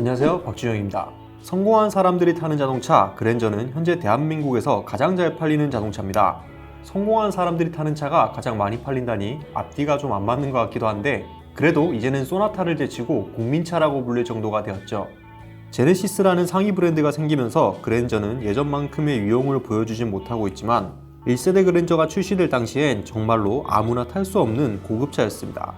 안녕하세요, 박준영입니다. 성공한 사람들이 타는 자동차 그랜저는 현재 대한민국에서 가장 잘 팔리는 자동차입니다. 성공한 사람들이 타는 차가 가장 많이 팔린다니 앞뒤가 좀 안 맞는 것 같기도 한데, 그래도 이제는 소나타를 제치고 국민차라고 불릴 정도가 되었죠. 제네시스라는 상위 브랜드가 생기면서 그랜저는 예전만큼의 위용을 보여주진 못하고 있지만 1세대 그랜저가 출시될 당시엔 정말로 아무나 탈 수 없는 고급차였습니다.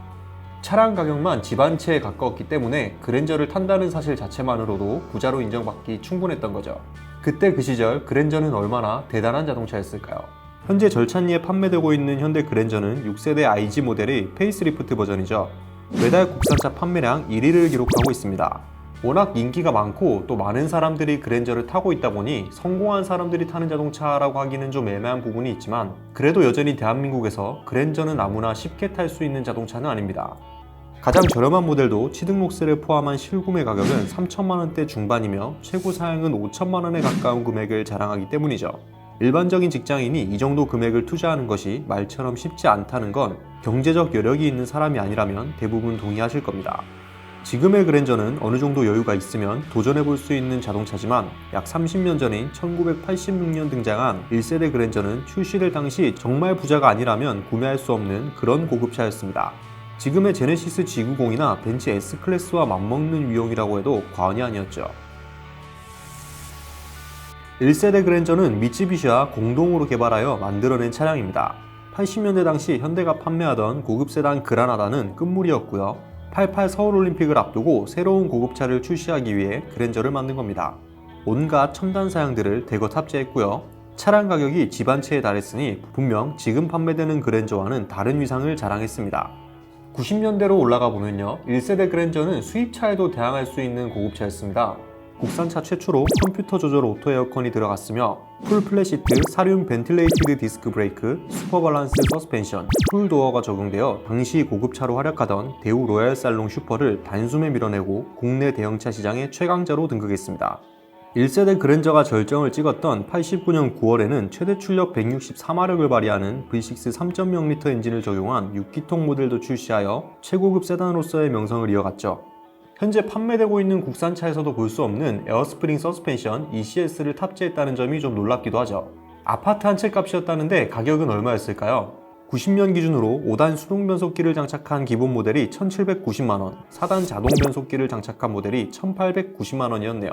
차량 가격만 집 한 채에 가까웠기 때문에 그랜저를 탄다는 사실 자체만으로도 부자로 인정받기 충분했던 거죠. 그때 그 시절 그랜저는 얼마나 대단한 자동차였을까요? 현재 절찬리에 판매되고 있는 현대 그랜저는 6세대 IG 모델의 페이스리프트 버전이죠. 매달 국산차 판매량 1위를 기록하고 있습니다. 워낙 인기가 많고 또 많은 사람들이 그랜저를 타고 있다 보니 성공한 사람들이 타는 자동차라고 하기는 좀 애매한 부분이 있지만, 그래도 여전히 대한민국에서 그랜저는 아무나 쉽게 탈 수 있는 자동차는 아닙니다. 가장 저렴한 모델도 취등록세를 포함한 실구매 가격은 3천만원대 중반이며 최고 사양은 5천만원에 가까운 금액을 자랑하기 때문이죠. 일반적인 직장인이 이 정도 금액을 투자하는 것이 말처럼 쉽지 않다는 건 경제적 여력이 있는 사람이 아니라면 대부분 동의하실 겁니다. 지금의 그랜저는 어느 정도 여유가 있으면 도전해볼 수 있는 자동차지만, 약 30년 전인 1986년 등장한 1세대 그랜저는 출시될 당시 정말 부자가 아니라면 구매할 수 없는 그런 고급차였습니다. 지금의 제네시스 G90이나 벤츠 S클래스와 맞먹는 위용이라고 해도 과언이 아니었죠. 1세대 그랜저는 미쯔비시와 공동으로 개발하여 만들어낸 차량입니다. 80년대 당시 현대가 판매하던 고급 세단 그라나다는 끝물이었고요. 88 서울올림픽을 앞두고 새로운 고급차를 출시하기 위해 그랜저를 만든 겁니다. 온갖 첨단 사양들을 대거 탑재했고요. 차량 가격이 집 한 채에 달했으니 분명 지금 판매되는 그랜저와는 다른 위상을 자랑했습니다. 90년대로 올라가 보면요, 1세대 그랜저는 수입차에도 대항할 수 있는 고급차였습니다. 국산차 최초로 컴퓨터 조절 오토 에어컨이 들어갔으며 풀 플랫시트, 사륜 벤틸레이티드 디스크 브레이크, 슈퍼 밸런스 서스펜션, 풀 도어가 적용되어 당시 고급차로 활약하던 대우 로얄 살롱 슈퍼를 단숨에 밀어내고 국내 대형차 시장의 최강자로 등극했습니다. 1세대 그랜저가 절정을 찍었던 89년 9월에는 최대 출력 164마력을 발휘하는 V6 3.0L 엔진을 적용한 6기통 모델도 출시하여 최고급 세단으로서의 명성을 이어갔죠. 현재 판매되고 있는 국산차에서도 볼 수 없는 에어스프링 서스펜션 ECS를 탑재했다는 점이 좀 놀랍기도 하죠. 아파트 한 채 값이었다는데 가격은 얼마였을까요? 90년 기준으로 5단 수동 변속기를 장착한 기본 모델이 1,790만원, 4단 자동 변속기를 장착한 모델이 1,890만원이었네요.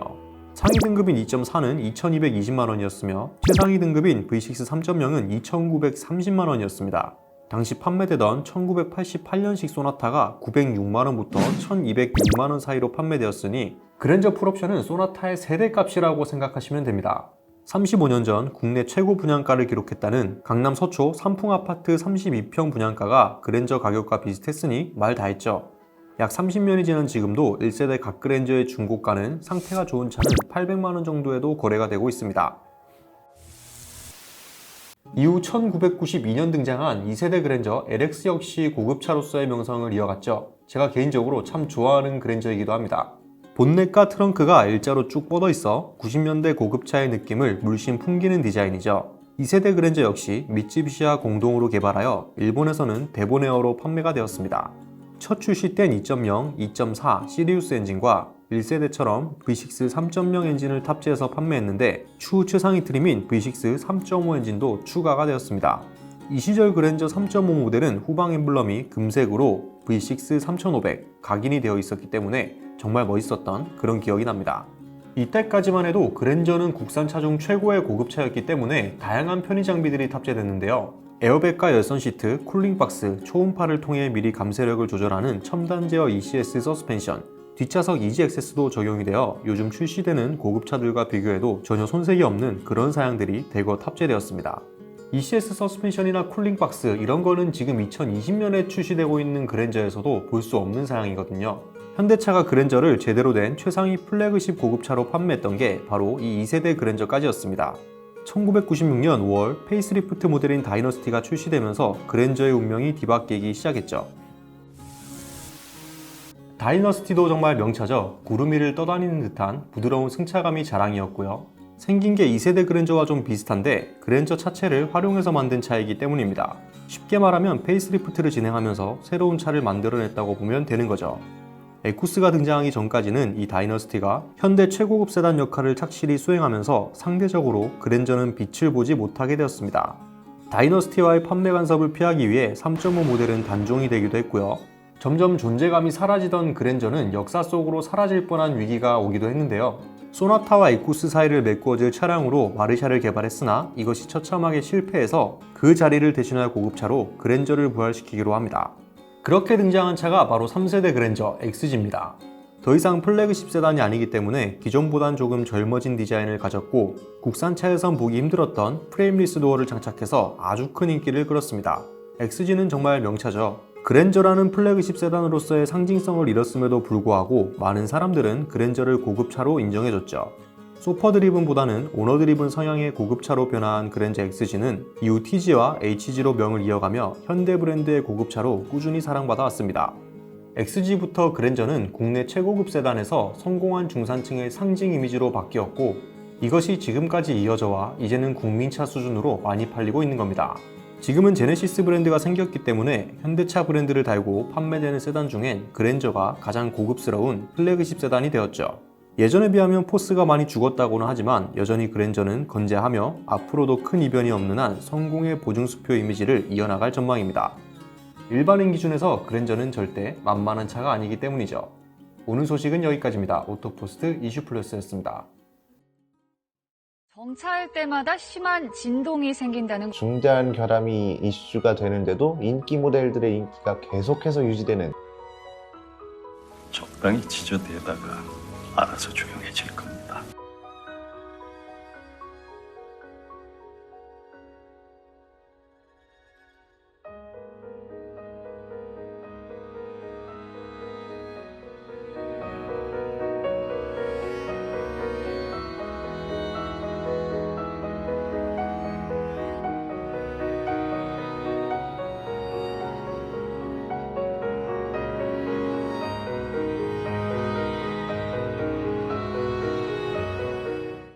상위 등급인 2.4는 2,220만원이었으며 최상위 등급인 V6 3.0은 2,930만원이었습니다. 당시 판매되던 1988년식 소나타가 906만원부터 1,206만원 사이로 판매되었으니 그랜저 풀옵션은 소나타의 세대값이라고 생각하시면 됩니다. 35년 전 국내 최고 분양가를 기록했다는 강남 서초 삼풍아파트 32평 분양가가 그랜저 가격과 비슷했으니 말 다 했죠. 약 30년이 지난 지금도 1세대 각 그랜저의 중고가는 상태가 좋은 차는 800만원 정도에도 거래가 되고 있습니다. 이후 1992년 등장한 2세대 그랜저 LX 역시 고급차로서의 명성을 이어갔죠. 제가 개인적으로 참 좋아하는 그랜저이기도 합니다. 본넷과 트렁크가 일자로 쭉 뻗어 있어 90년대 고급차의 느낌을 물씬 풍기는 디자인이죠. 2세대 그랜저 역시 미쯔비시와 공동으로 개발하여 일본에서는 데보네어로 판매가 되었습니다. 첫 출시 땐 2.0, 2.4 시리우스 엔진과 1세대처럼 V6 3.0 엔진을 탑재해서 판매했는데 추후 최상위 트림인 V6 3.5 엔진도 추가가 되었습니다. 이 시절 그랜저 3.5 모델은 후방 엠블럼이 금색으로 V6 3500 각인이 되어 있었기 때문에 정말 멋있었던 그런 기억이 납니다. 이때까지만 해도 그랜저는 국산차 중 최고의 고급차였기 때문에 다양한 편의 장비들이 탑재됐는데요. 에어백과 열선 시트, 쿨링박스, 초음파를 통해 미리 감쇄력을 조절하는 첨단 제어 ECS 서스펜션, 뒷좌석 이지 액세스도 적용이 되어 요즘 출시되는 고급차들과 비교해도 전혀 손색이 없는 그런 사양들이 대거 탑재되었습니다. ECS 서스펜션이나 쿨링박스 이런 거는 지금 2020년에 출시되고 있는 그랜저에서도 볼 수 없는 사양이거든요. 현대차가 그랜저를 제대로 된 최상위 플래그십 고급차로 판매했던 게 바로 이 2세대 그랜저까지였습니다. 1996년 5월 페이스리프트 모델인 다이너스티가 출시되면서 그랜저의 운명이 뒤바뀌기 시작했죠. 다이너스티도 정말 명차죠. 구름 위를 떠다니는 듯한 부드러운 승차감이 자랑이었고요. 생긴 게 2세대 그랜저와 좀 비슷한데 그랜저 차체를 활용해서 만든 차이기 때문입니다. 쉽게 말하면 페이스리프트를 진행하면서 새로운 차를 만들어냈다고 보면 되는 거죠. 에쿠스가 등장하기 전까지는 이 다이너스티가 현대 최고급 세단 역할을 착실히 수행하면서 상대적으로 그랜저는 빛을 보지 못하게 되었습니다. 다이너스티와의 판매 간섭을 피하기 위해 3.5 모델은 단종이 되기도 했고요. 점점 존재감이 사라지던 그랜저는 역사 속으로 사라질 뻔한 위기가 오기도 했는데요. 소나타와 에쿠스 사이를 메꾸어질 차량으로 마르샤를 개발했으나 이것이 처참하게 실패해서 그 자리를 대신할 고급차로 그랜저를 부활시키기로 합니다. 그렇게 등장한 차가 바로 3세대 그랜저 XG입니다. 더 이상 플래그십 세단이 아니기 때문에 기존보단 조금 젊어진 디자인을 가졌고 국산차에선 보기 힘들었던 프레임리스 도어를 장착해서 아주 큰 인기를 끌었습니다. XG는 정말 명차죠. 그랜저라는 플래그십 세단으로서의 상징성을 잃었음에도 불구하고 많은 사람들은 그랜저를 고급차로 인정해줬죠. 소퍼 드리븐보다는 오너 드리븐 성향의 고급차로 변화한 그랜저 XG는 이후 TG와 HG로 명을 이어가며 현대 브랜드의 고급차로 꾸준히 사랑받아 왔습니다. XG부터 그랜저는 국내 최고급 세단에서 성공한 중산층의 상징 이미지로 바뀌었고 이것이 지금까지 이어져와 이제는 국민차 수준으로 많이 팔리고 있는 겁니다. 지금은 제네시스 브랜드가 생겼기 때문에 현대차 브랜드를 달고 판매되는 세단 중엔 그랜저가 가장 고급스러운 플래그십 세단이 되었죠. 예전에 비하면 포스가 많이 죽었다고는 하지만 여전히 그랜저는 건재하며 앞으로도 큰 이변이 없는 한 성공의 보증수표 이미지를 이어나갈 전망입니다. 일반인 기준에서 그랜저는 절대 만만한 차가 아니기 때문이죠. 오늘 소식은 여기까지입니다. 오토포스트 이슈플러스였습니다. 정차할 때마다 심한 진동이 생긴다는 중대한 결함이 이슈가 되는데도 인기 모델들의 인기가 계속해서 유지되는 적당히 지저대다가 알아서 조용해질 겁니다.